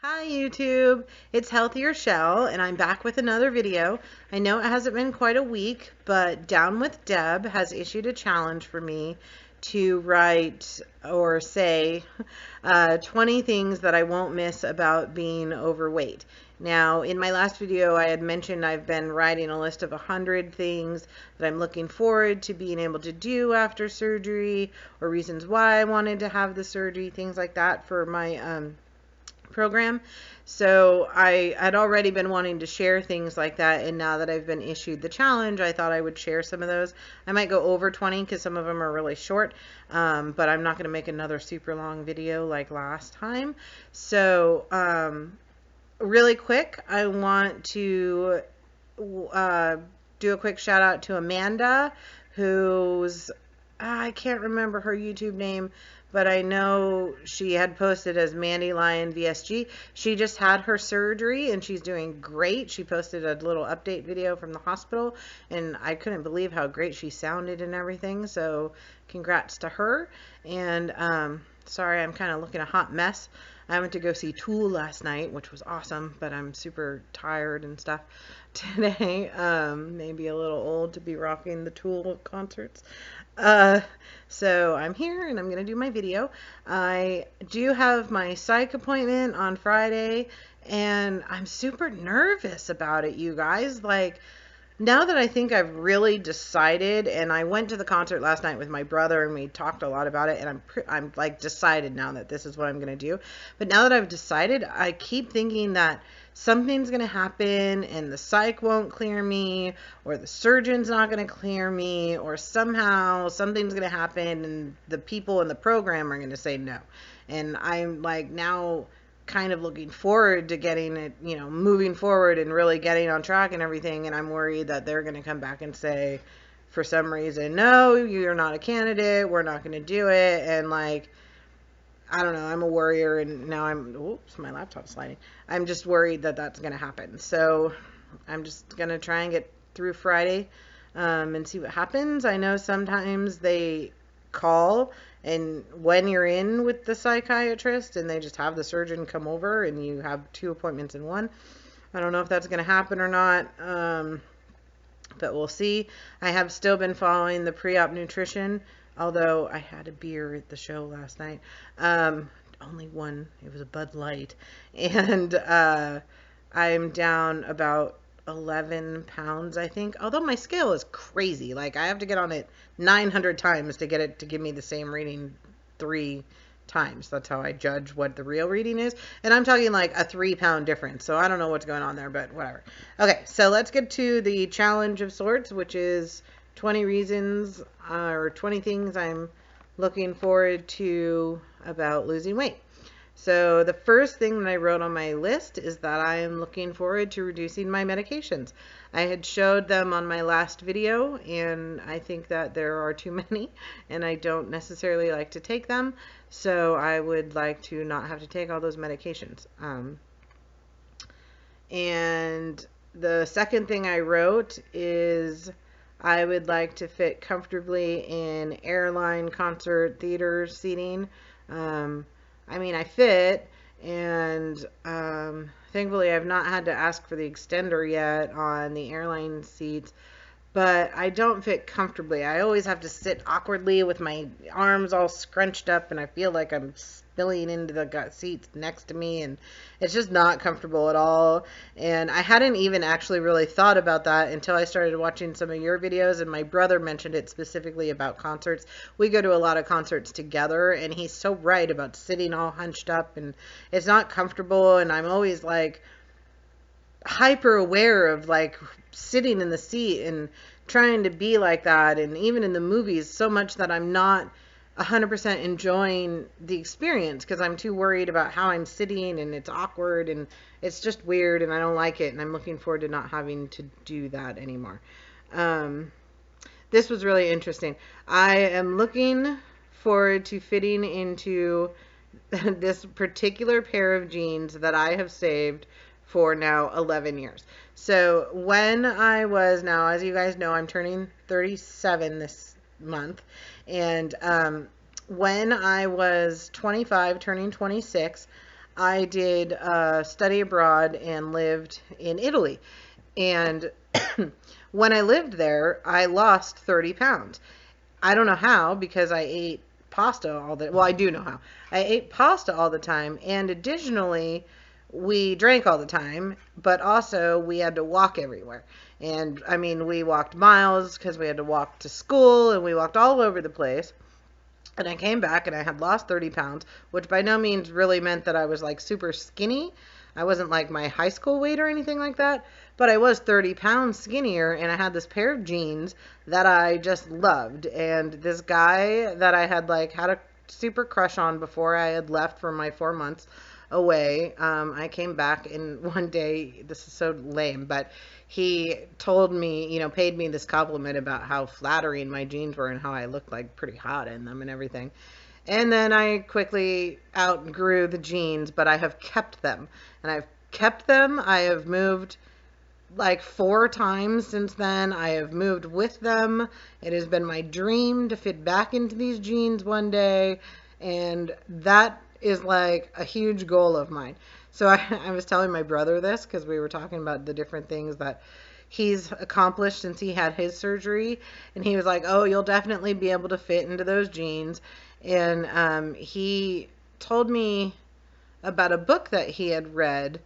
Hi YouTube, it's Healthier Shell and I'm back with another video. I know it hasn't been quite a week, but Down with Deb has issued a challenge for me to write or say 20 things that I won't miss about being overweight. Now, in my last video, I had mentioned I've been writing a list of 100 things that I'm looking forward to being able to do after surgery, or reasons why I wanted to have the surgery, things like that for my program. So I had already been wanting to share things like that, and now that I've been issued the challenge, I thought I would share some of those. I might go over 20 because some of them are really short, but I'm not going to make another super long video like last time. So really quick, I want to do a quick shout out to Amanda, who's I can't remember her YouTube name, but I know she had posted as Mandy Lion VSG. She just had her surgery and she's doing great. She posted a little update video from the hospital and I couldn't believe how great she sounded and everything. So congrats to her. And sorry, I'm kind of looking a hot mess. I went to go see Tool last night, which was awesome, but I'm super tired and stuff today. Maybe a little old to be rocking the Tool concerts. So I'm here and I'm going to do my video. I do have my psych appointment on Friday and I'm super nervous about it, you guys. Like, now that I think I've really decided, and I went to the concert last night with my brother and we talked a lot about it, and I'm like decided now that this is what I'm going to do. But now that I've decided, I keep thinking that something's going to happen and the psych won't clear me, or the surgeon's not going to clear me, or somehow something's going to happen and the people in the program are going to say no. And I'm like now kind of looking forward to getting it, you know, moving forward and really getting on track and everything. And I'm worried that they're going to come back and say, for some reason, no, you're not a candidate. We're not going to do it. And like, I don't know, I'm a worrier and now oops, my laptop's sliding. I'm just worried that that's going to happen. So I'm just going to try and get through Friday and see what happens. I know sometimes they call and when you're in with the psychiatrist and they just have the surgeon come over and you have 2 appointments in one. I don't know if that's going to happen or not, but we'll see. I have still been following the pre-op nutrition, although I had a beer at the show last night. Only one. It was a Bud Light. And I'm down about 11 pounds, I think. Although my scale is crazy. Like, I have to get on it 900 times to get it to give me the same reading 3 times. That's how I judge what the real reading is. And I'm talking like a 3-pound difference. So I don't know what's going on there, but whatever. Okay, so let's get to the challenge of sorts, which is 20 reasons or 20 things I'm looking forward to about losing weight. So the first thing that I wrote on my list is that I am looking forward to reducing my medications. I had showed them on my last video and I think that there are too many and I don't necessarily like to take them. So I would like to not have to take all those medications. And the second thing I wrote is I would like to fit comfortably in airline, concert, theater seating. I mean, I fit, and thankfully I've not had to ask for the extender yet on the airline seats, but I don't fit comfortably. I always have to sit awkwardly with my arms all scrunched up, and I feel like I'm spilling into the seats next to me, and it's just not comfortable at all. And I hadn't even actually really thought about that until I started watching some of your videos, and my brother mentioned it specifically about concerts. We go to a lot of concerts together, and he's so right about sitting all hunched up, and it's not comfortable, and I'm always like hyper aware of like sitting in the seat and trying to be like that, and even in the movies so much that I'm not 100% enjoying the experience because I'm too worried about how I'm sitting and it's awkward and it's just weird and I don't like it, and I'm looking forward to not having to do that anymore. This was really interesting. I am looking forward to fitting into this particular pair of jeans that I have saved for now 11 years. So when I was, now as you guys know, I'm turning 37 this month, and when I was 25 turning 26, I did study abroad and lived in Italy. And when I lived there, I lost 30 pounds. I don't know how, because I ate pasta all the, well, I do know how. I ate pasta all the time, and additionally, we drank all the time, but also we had to walk everywhere. And I mean, we walked miles because we had to walk to school, and we walked all over the place. And I came back and I had lost 30 pounds, which by no means really meant that I was like super skinny. I wasn't like my high school weight or anything like that, but I was 30 pounds skinnier, and I had this pair of jeans that I just loved. And this guy that I had like had a super crush on before I had left for my 4 months away, I came back, and one day, this is so lame, but he told me, you know, paid me this compliment about how flattering my jeans were and how I looked like pretty hot in them and everything. And then I quickly outgrew the jeans, but I have kept them. And I've kept them. I have moved like 4 times since then. I have moved with them. It has been my dream to fit back into these jeans one day. And that is like a huge goal of mine. So I was telling my brother this because we were talking about the different things that he's accomplished since he had his surgery. And he was like, oh, you'll definitely be able to fit into those jeans. And he told me about a book that he had read.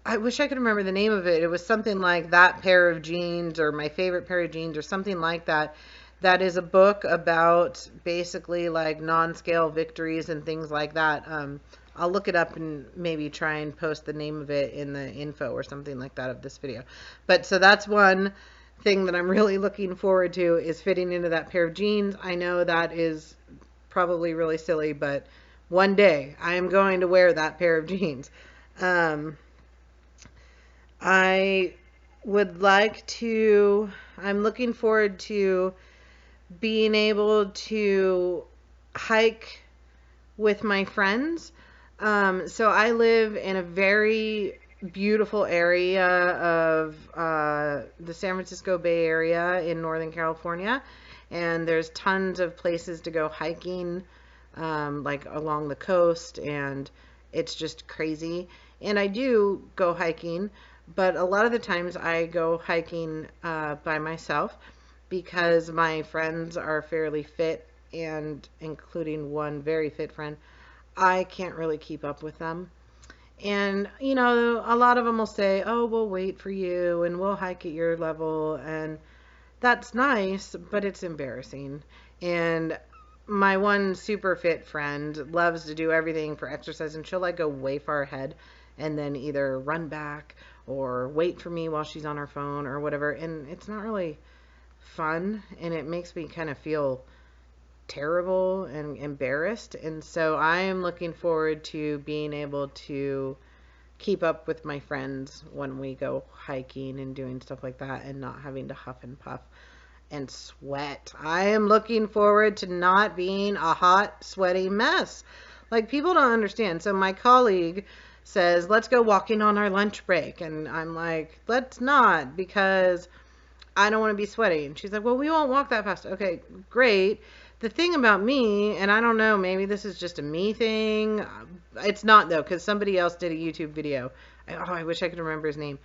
I wish I could remember the name of it. It was something like That Pair of Jeans, or My Favorite Pair of Jeans, or something like that. That is a book about basically like non-scale victories and things like that. I'll look it up and maybe try and post the name of it in the info or something like that of this video. But so that's one thing that I'm really looking forward to, is fitting into that pair of jeans. I know that is probably really silly, but one day I am going to wear that pair of jeans. I would like to, I'm looking forward to being able to hike with my friends. So I live in a very beautiful area of the San Francisco Bay Area in Northern California, and there's tons of places to go hiking, like along the coast, and it's just crazy. And I do go hiking, but a lot of the times I go hiking by myself, because my friends are fairly fit, and including one very fit friend, I can't really keep up with them. And, you know, a lot of them will say, oh, we'll wait for you and we'll hike at your level. And that's nice, but it's embarrassing. And my one super fit friend loves to do everything for exercise, and she'll like go way far ahead and then either run back or wait for me while she's on her phone or whatever. And it's not really fun, and it makes me kind of feel terrible and embarrassed. And so I am looking forward to being able to keep up with my friends when we go hiking and doing stuff like that, and not having to huff and puff and sweat. I am looking forward to not being a hot, sweaty mess. Like, people don't understand. So my colleague says, let's go walking on our lunch break. And I'm like, let's not, because I don't want to be sweaty. And she's like, well, we won't walk that fast. Okay, great. The thing about me, and I don't know, maybe this is just a me thing. It's not, though, because somebody else did a YouTube video. I wish I could remember his name.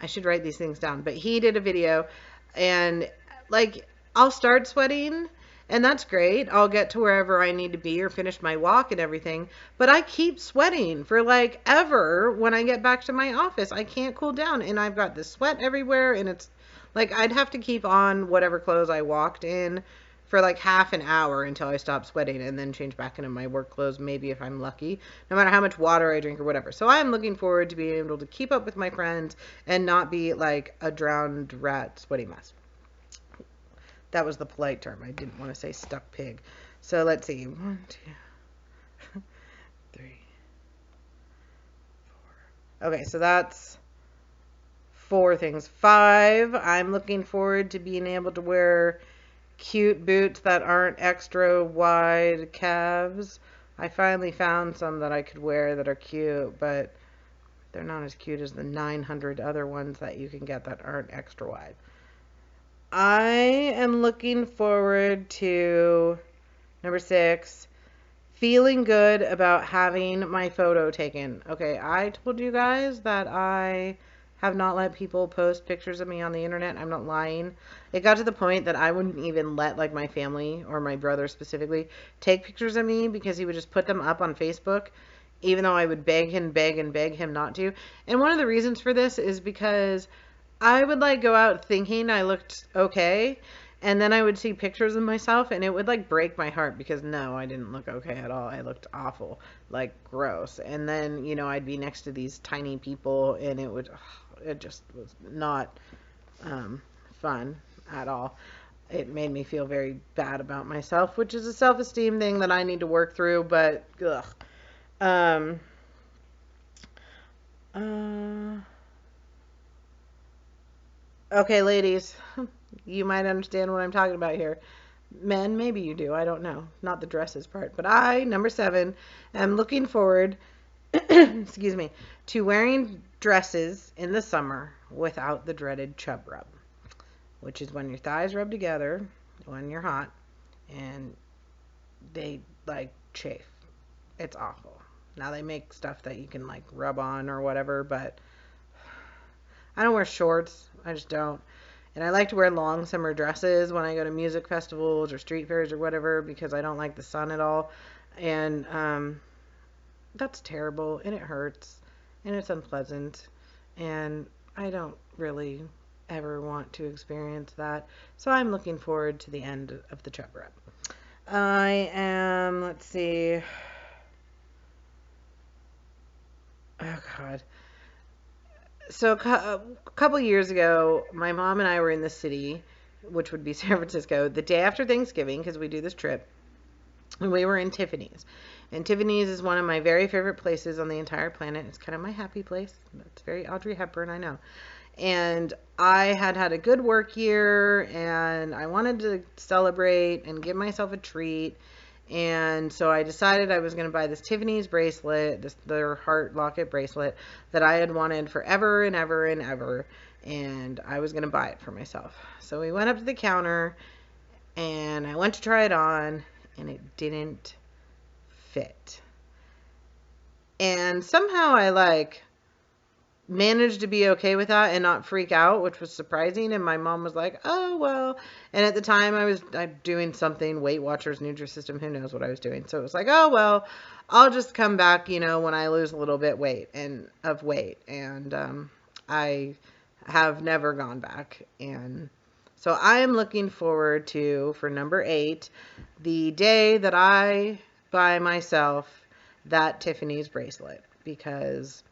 I should write these things down. But he did a video, and like, I'll start sweating, and that's great. I'll get to wherever I need to be or finish my walk and everything. But I keep sweating for like ever when I get back to my office. I can't cool down, and I've got this sweat everywhere, and it's like I'd have to keep on whatever clothes I walked in for like half an hour until I stop sweating, and then change back into my work clothes, maybe if I'm lucky, no matter how much water I drink or whatever. So I am looking forward to being able to keep up with my friends and not be like a drowned rat sweaty mess. That was the polite term. I didn't want to say stuck pig. So let's see. 1, 2, 3, 4. Okay, so that's 4 things. 5, I'm looking forward to being able to wear cute boots that aren't extra wide calves. I finally found some that I could wear that are cute, but they're not as cute as the 900 other ones that you can get that aren't extra wide. I am looking forward to, number 6, feeling good about having my photo taken. Okay, I told you guys that I have not let people post pictures of me on the internet. I'm not lying. It got to the point that I wouldn't even let like my family or my brother specifically take pictures of me because he would just put them up on Facebook, even though I would beg and beg and beg him not to. And one of the reasons for this is because I would like go out thinking I looked okay, and then I would see pictures of myself and it would like break my heart because no, I didn't look okay at all. I looked awful, like gross. And then, you know, I'd be next to these tiny people and it just was not fun at all. It made me feel very bad about myself, which is a self-esteem thing that I need to work through, but ugh. Um, uh, okay, ladies, you might understand what I'm talking about here. Men, maybe you do. I don't know. Not the dresses part. But I, number 7, am looking forward, excuse me, to wearing dresses in the summer without the dreaded chub rub, which is when your thighs rub together when you're hot and they like chafe. It's awful. Now they make stuff that you can like rub on or whatever, but I don't wear shorts. I just don't. And I like to wear long summer dresses when I go to music festivals or street fairs or whatever because I don't like the sun at all. And that's terrible and it hurts and it's unpleasant. And I don't really ever want to experience that. So I'm looking forward to the end of the chub rub. I am, let's see. Oh, God. So a couple years ago, my mom and I were in the city, which would be San Francisco, the day after Thanksgiving, because we do this trip, and we were in Tiffany's. And Tiffany's is one of my very favorite places on the entire planet. It's kind of my happy place. It's very Audrey Hepburn, I know. And I had had a good work year, and I wanted to celebrate and give myself a treat. And so I decided I was going to buy this Tiffany's bracelet, their heart locket bracelet that I had wanted forever and ever and ever. And I was going to buy it for myself. So we went up to the counter and I went to try it on and it didn't fit. And somehow I like managed to be okay with that and not freak out, which was surprising. And my mom was like, oh, well. And at the time I'm doing something, Weight Watchers, Nutrisystem, who knows what I was doing. So it was like, oh, well, I'll just come back, you know, when I lose a little bit of weight. And I have never gone back. And so I am looking forward to, for number 8, the day that I buy myself that Tiffany's bracelet, because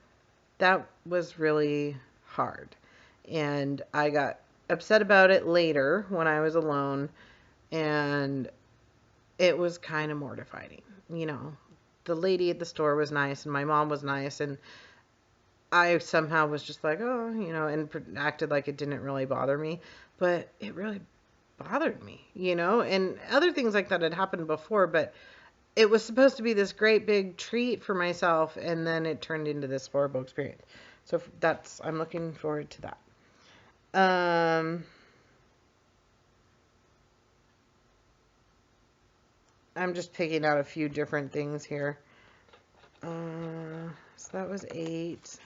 that was really hard. And I got upset about it later when I was alone, and it was kind of mortifying. You know, the lady at the store was nice and my mom was nice, and I somehow was just like, oh, you know, and acted like it didn't really bother me, but it really bothered me, you know, and other things like that had happened before, but it was supposed to be this great big treat for myself, and then it turned into this horrible experience. So I'm looking forward to that. I'm just picking out a few different things here. So that was 8.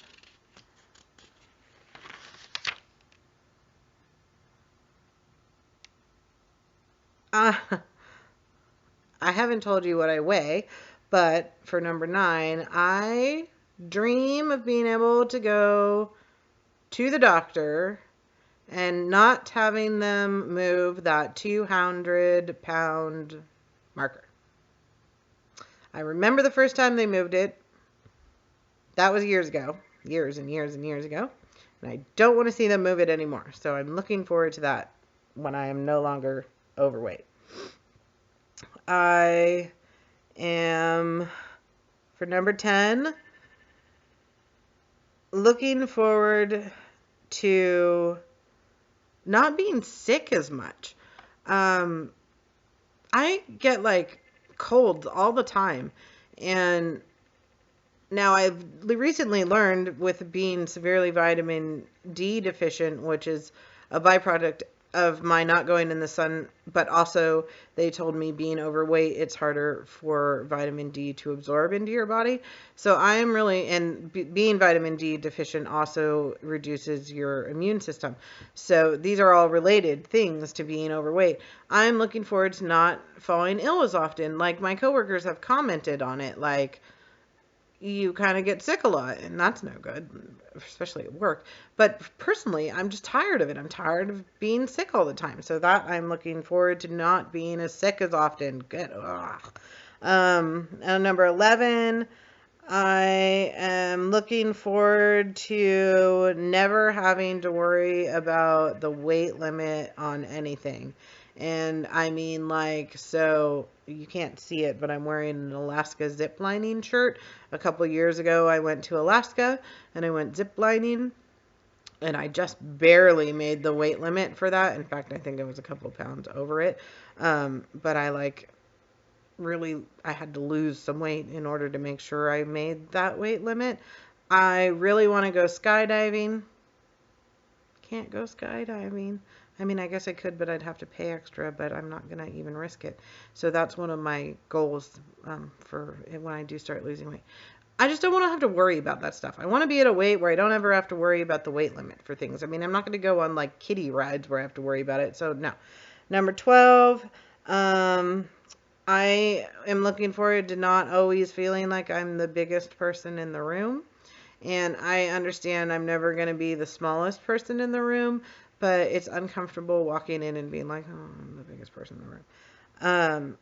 I haven't told you what I weigh, but for number 9, I dream of being able to go to the doctor and not having them move that 200-pound marker. I remember the first time they moved it. That was years ago. Years and years and years ago. And I don't want to see them move it anymore. So I'm looking forward to that when I am no longer overweight. I am, for number 10, looking forward to not being sick as much. I get like colds all the time, and now I've recently learned with being severely vitamin D deficient, which is a byproduct of my not going in the sun, but also they told me being overweight, it's harder for vitamin D to absorb into your body. So I am really, and being vitamin D deficient also reduces your immune system. So these are all related things to being overweight. I'm looking forward to not falling ill as often. Like my coworkers have commented on it, like, you kind of get sick a lot, and that's no good, especially at work. But personally, I'm just tired of it. I'm tired of being sick all the time. So that I'm looking forward to not being as sick as often. Good. And number 11, I am looking forward to never having to worry about the weight limit on anything. And I mean, like, so you can't see it, but I'm wearing an Alaska zip lining shirt. A couple years ago, I went to Alaska and I went zip lining, and I just barely made the weight limit for that. In fact, I think I was a couple pounds over it. But I had to lose some weight in order to make sure I made that weight limit. I really want to go skydiving. Can't go skydiving. I mean, I guess I could, but I'd have to pay extra, but I'm not going to even risk it. So that's one of my goals for when I do start losing weight. I just don't want to have to worry about that stuff. I want to be at a weight where I don't ever have to worry about the weight limit for things. I mean, I'm not going to go on like kiddie rides where I have to worry about it. So no. Number 12, I am looking forward to not always feeling like I'm the biggest person in the room. And I understand I'm never going to be the smallest person in the room, but it's uncomfortable walking in and being like, oh, I'm the biggest person in the room.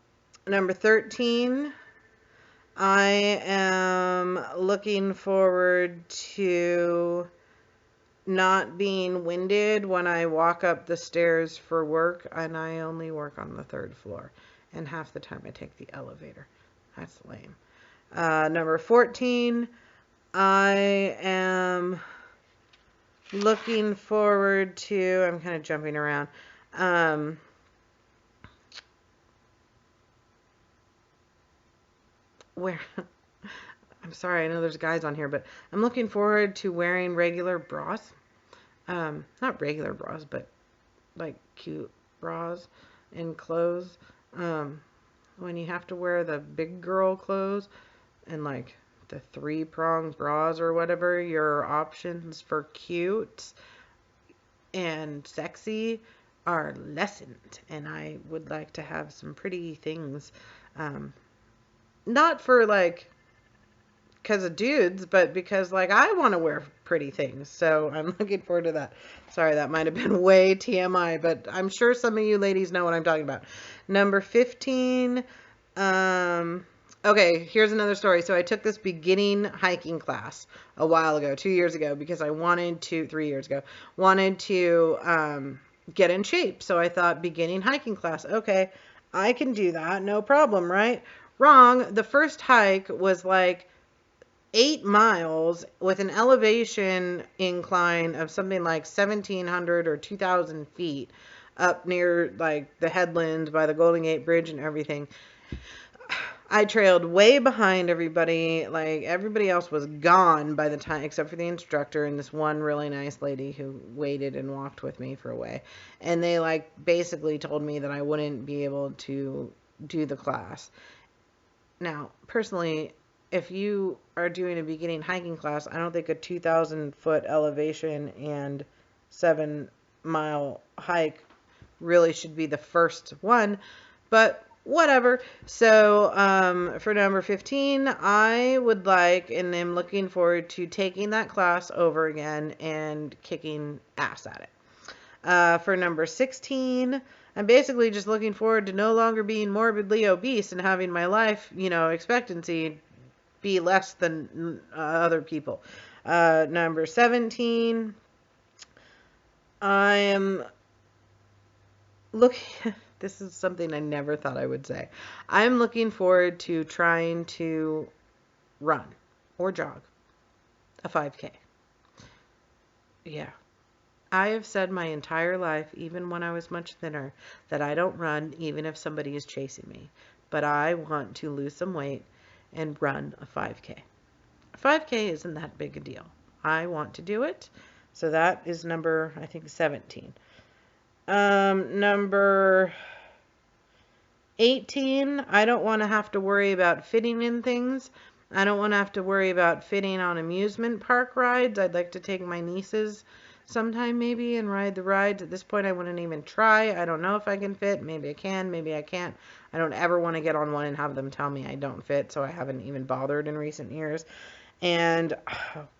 Number 13, I am looking forward to not being winded when I walk up the stairs for work, and I only work on the 3rd floor, and half the time I take the elevator. That's lame. Number 14, I am looking forward to, I'm kind of jumping around, where, I'm sorry, I know there's guys on here, but I'm looking forward to wearing regular bras. Not regular bras, but like cute bras and clothes. When you have to wear the big girl clothes and like the 3-prong bras or whatever, your options for cute and sexy are lessened. And I would like to have some pretty things. Not for like, because of dudes, but because like I want to wear pretty things. So I'm looking forward to that. Sorry, that might have been way TMI, but I'm sure some of you ladies know what I'm talking about. Number 15, okay, here's another story. So I took this beginning hiking class a while ago, 2 years ago, because I wanted to, 3 years ago, wanted to get in shape. So I thought beginning hiking class, okay, I can do that, no problem, right? Wrong. The first hike was like 8 miles with an elevation incline of something like 1,700 or 2,000 feet up near like the headlands by the Golden Gate Bridge and everything. I trailed way behind everybody. Like everybody else was gone by the time, except for the instructor and this one really nice lady who waited and walked with me for a way. And they like basically told me that I wouldn't be able to do the class. Now, personally, if you are doing a beginning hiking class, I don't think a 2,000-foot elevation and 7-mile hike really should be the first one, but whatever. So for number 15, I would like and am looking forward to taking that class over again and kicking ass at it. For number 16, I'm basically just looking forward to no longer being morbidly obese and having my life, expectancy be less than other people. Number 17, I am looking, this is something I never thought I would say. I'm looking forward to trying to run or jog a 5K. Yeah. I have said my entire life, even when I was much thinner, that I don't run even if somebody is chasing me. But I want to lose some weight and run a 5K. A 5K isn't that big a deal. I want to do it. So that is number, I think, 17. Number 18, I don't want to have to worry about fitting in things. I don't want to have to worry about fitting on amusement park rides. I'd like to take my nieces sometime maybe and ride the rides. At this point, I wouldn't even try. I don't know if I can fit. Maybe I can, maybe I can't. I don't ever want to get on one and have them tell me I don't fit, so I haven't even bothered in recent years. And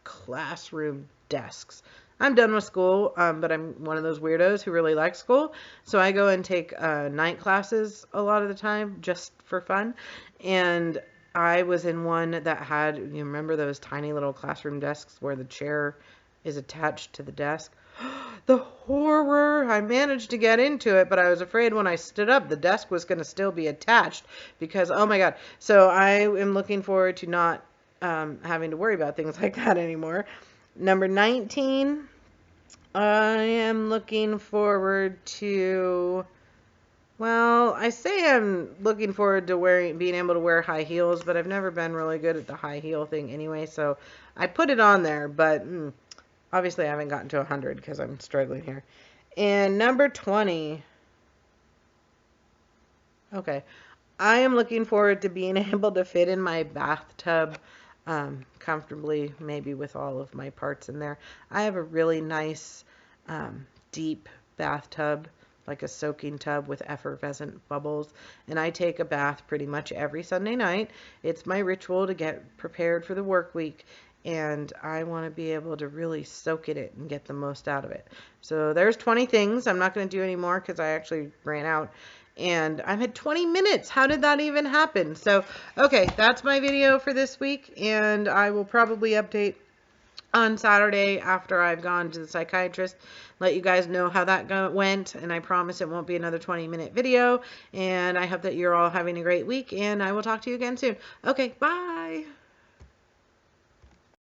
classroom desks. I'm done with school, but I'm one of those weirdos who really likes school. So I go and take night classes a lot of the time just for fun. And I was in one that had, you remember those tiny little classroom desks where the chair is attached to the desk? The horror! I managed to get into it, but I was afraid when I stood up, the desk was going to still be attached because, oh my God. So I am looking forward to not having to worry about things like that anymore. Number 19, I am looking forward to, well, I say I'm looking forward to being able to wear high heels, but I've never been really good at the high heel thing anyway, so I put it on there, but obviously I haven't gotten to 100 because I'm struggling here. And number 20, okay, I am looking forward to being able to fit in my bathtub comfortably, maybe with all of my parts in there. I have a really nice deep bathtub, like a soaking tub with effervescent bubbles, and I take a bath pretty much every Sunday night. It's my ritual to get prepared for the work week, and I want to be able to really soak in it and get the most out of it. So there's 20 things. I'm not going to do any more because I actually ran out. And I'm at 20 minutes. How did that even happen? So, okay, that's my video for this week, and I will probably update on Saturday after I've gone to the psychiatrist, let you guys know how that went, and I promise it won't be another 20-minute video, and I hope that you're all having a great week, and I will talk to you again soon. Okay, bye!